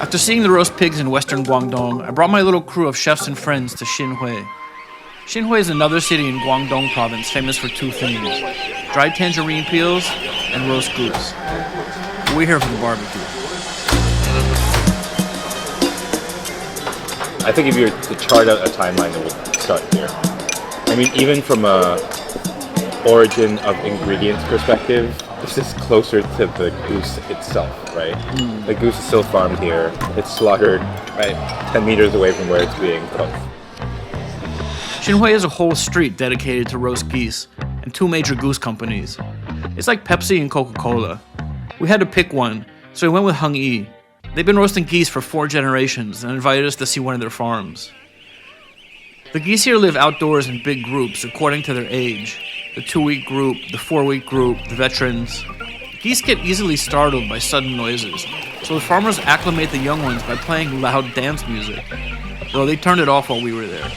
After seeing the roast pigs in western Guangdong, I brought my little crew of chefs and friends to Xinhui. Xinhui is another city in Guangdong province famous for two things: dried tangerine peels and roast goose. We're here for the barbecue. I think if you were to chart out a timeline, it would start here. I mean, even from a origin of ingredients perspective, this is closer to the goose itself, right? The goose is still farmed here. It's slaughtered, right, 10 meters away from where it's being cooked. Xinhui is a whole street dedicated to roast geese and two major goose companies. It's like Pepsi and Coca-Cola. We had to pick one, so we went with Heng Yi. They've been roasting geese for 4 generations and invited us to see one of their farms. The geese here live outdoors in big groups according to their age. The 2-week group, the 4-week group, the veterans. Geese get easily startled by sudden noises, so the farmers acclimate the young ones by playing loud dance music. Though they turned it off while we were there.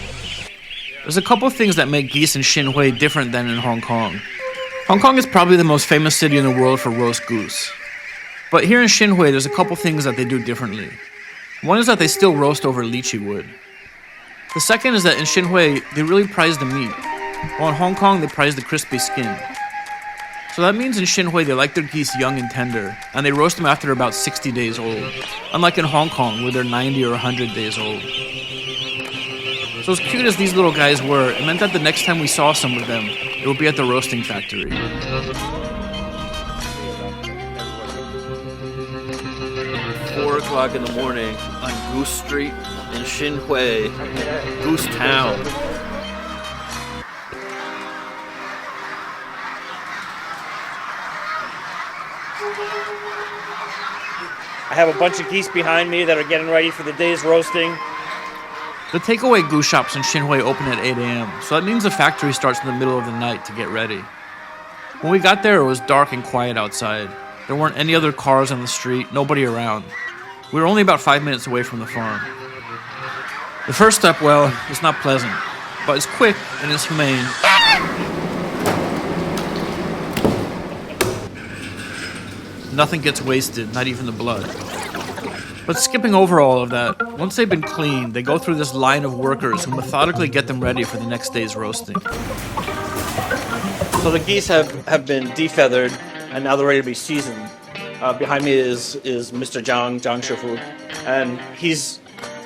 There's a couple things that make geese in Xinhui different than in Hong Kong. Hong Kong is probably the most famous city in the world for roast goose. But here in Xinhui, there's a couple things that they do differently. One is that they still roast over lychee-wood. The second is that in Xinhui, they really prize the meat, while in Hong Kong, they prize the crispy skin. So that means in Xinhui, they like their geese young and tender, and they roast them after about 60 days old, unlike in Hong Kong, where they're 90 or 100 days old. So as cute as these little guys were, it meant that the next time we saw some of them, it would be at the roasting factory. 4 o'clock in the morning on Goose Street in Xinhui, Goose Town. I have a bunch of geese behind me that are getting ready for the day's roasting. The takeaway goose shops in Xinhui open at 8 a.m., so that means the factory starts in the middle of the night to get ready. When we got there, it was dark and quiet outside. There weren't any other cars on the street, nobody around. We were only about 5 minutes away from the farm. The first step, well, it's not pleasant, but it's quick and it's humane. Nothing gets wasted, not even the blood. But skipping over all of that, once they've been cleaned, they go through this line of workers who methodically get them ready for the next day's roasting. So the geese have been defeathered, and now they're ready to be seasoned. Behind me is Mr. Janczewski, and he's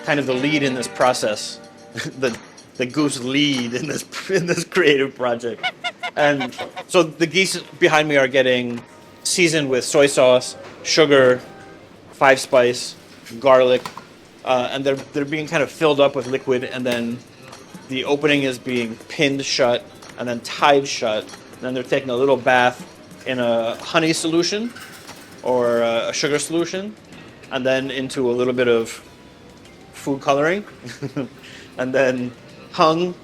kind of the lead in this process, the goose lead in this creative project. And so the geese behind me are getting seasoned with soy sauce, sugar, 5-spice, garlic, and they're being kind of filled up with liquid, and then the opening is being pinned shut and then tied shut. And then they're taking a little bath in a honey solution or a sugar solution, and then into a little bit of food coloring, and then hung,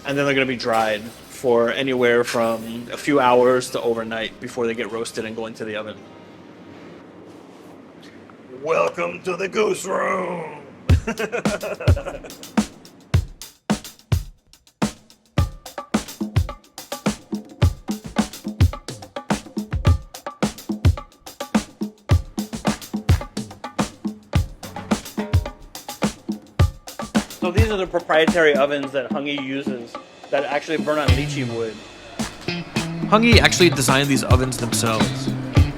and then they're going to be dried for anywhere from a few hours to overnight before they get roasted and go into the oven. Welcome to the Goose Room! So these are the proprietary ovens that Heng Yi uses that actually burn on lychee-wood. Heng Yi actually designed these ovens themselves.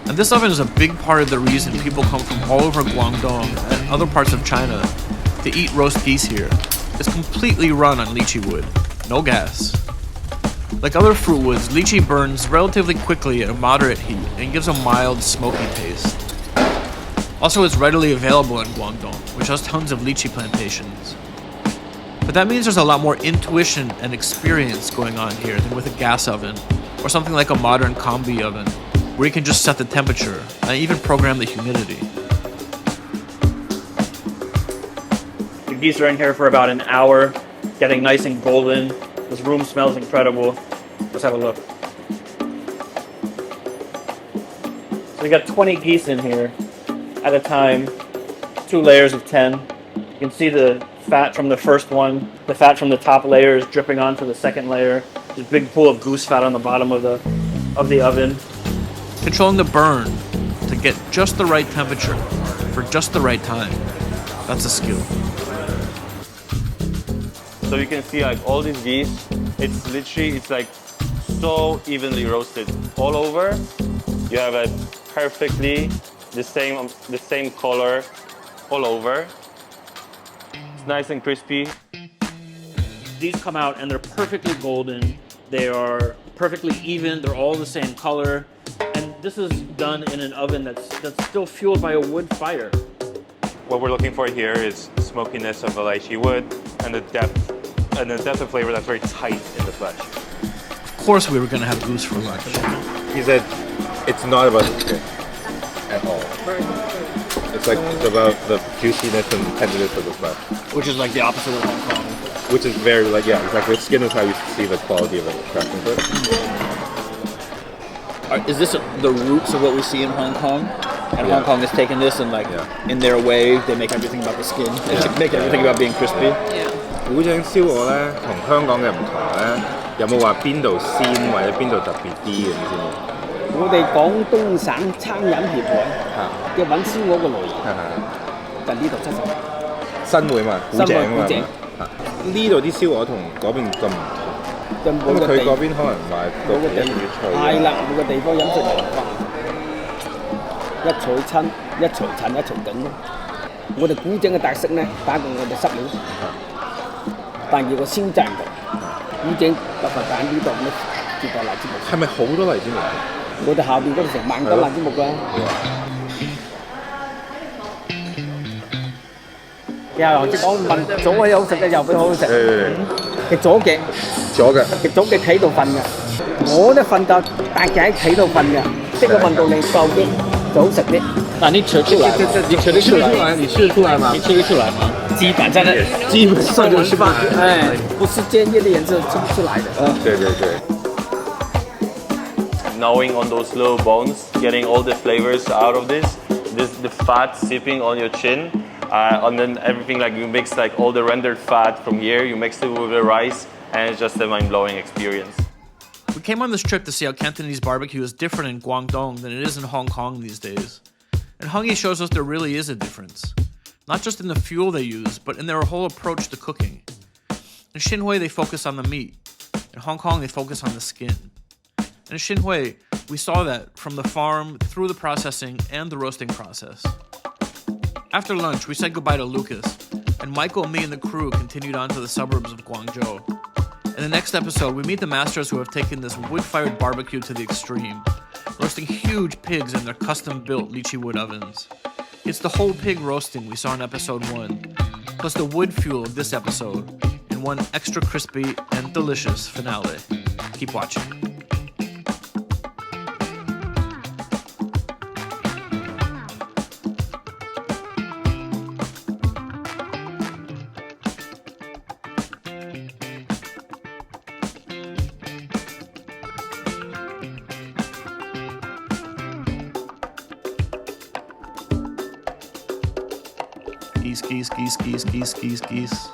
And this oven is a big part of the reason people come from all over Guangdong and other parts of China to eat roast geese here. It's completely run on lychee wood, no gas. Like other fruit woods, lychee burns relatively quickly at a moderate heat and gives a mild, smoky taste. Also, it's readily available in Guangdong, which has tons of lychee plantations. But that means there's a lot more intuition and experience going on here than with a gas oven, or something like a modern combi oven, where you can just set the temperature and even program the humidity. The geese are in here for about an hour, getting nice and golden. This room smells incredible. Let's have a look. So we got 20 geese in here at a time, 2 layers of 10. You can see the fat from the first one. The fat from the top layer is dripping onto the second layer. There's a big pool of goose fat on the bottom of the oven. Controlling the burn to get just the right temperature for just the right time. That's a skill. So you can see like all these geese, it's like so evenly roasted all over. You have a perfectly the same color all over. It's nice and crispy. These come out and they're perfectly golden. They are perfectly even. They're all the same color. And this is done in an oven that's still fueled by a wood fire. What we're looking for here is smokiness of the lychee-wood and the depth of flavor that's very tight in the flesh. Of course we were gonna have goose for lunch. He said it's not about the skin at all. It's about the juiciness and tenderness of the flesh. Which is like the opposite of Hong Kong. Which is very exactly. The skin is how you see the quality of the craftsmanship. Is this the roots of what we see in Hong Kong? And Yeah. Hong Kong has taken this and in their way, they make everything about the skin. They make everything about being crispy. 古井燒鵝咧，同香港嘅唔同咧，有冇話邊度鮮或者邊度特別啲嘅？你知唔知？我哋廣東省餐飲協會嘅揾燒鵝嘅來源就呢度70。新會嘛，古井啊嘛。古井呢度啲燒鵝同嗰邊咁唔同，因為佢嗰邊可能賣到一定要脆。係啦，每個地方飲食文化，一隨親，一隨襯，一隨頂咯。我哋古井嘅特色咧，打過我哋濕料，但係個鮮醬嘅古井特別揀呢度咧，絕對荔枝木。係咪好多荔枝木？我哋下邊嗰度成萬斤荔枝木㗎。又即講問左嘅好食嘅，右邊好食。嘅左嘅企度瞓嘅，我都瞓覺，大隻喺企度瞓嘅，即係瞓到你夠啲就好食啲。但你扯出來，你吃得出來，你吃得出來嗎？你吃得出來嗎？基本上就是吧，哎，不是專業的人是吃不出來的。對。Gnawing on those little bones, getting all the flavors out of the fat sipping on your chin, and then everything like you mix like all the rendered fat from here, you mix it with the rice, and it's just a mind-blowing experience. We came on this trip to see how Cantonese barbecue is different in Guangdong than it is in Hong Kong these days. And Heng Yi shows us there really is a difference. Not just in the fuel they use, but in their whole approach to cooking. In Xinhui, they focus on the meat. In Hong Kong, they focus on the skin. And in Xinhui, we saw that from the farm, through the processing, and the roasting process. After lunch, we said goodbye to Lucas, and Michael, me, and the crew continued on to the suburbs of Guangzhou. In the next episode, we meet the masters who have taken this wood-fired barbecue to the extreme, roasting huge pigs in their custom-built lychee-wood ovens. It's the whole pig roasting we saw in episode 1, plus the wood fuel of this episode, in one extra crispy and delicious finale. Keep watching. Geese.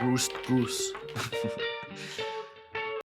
Roost goose.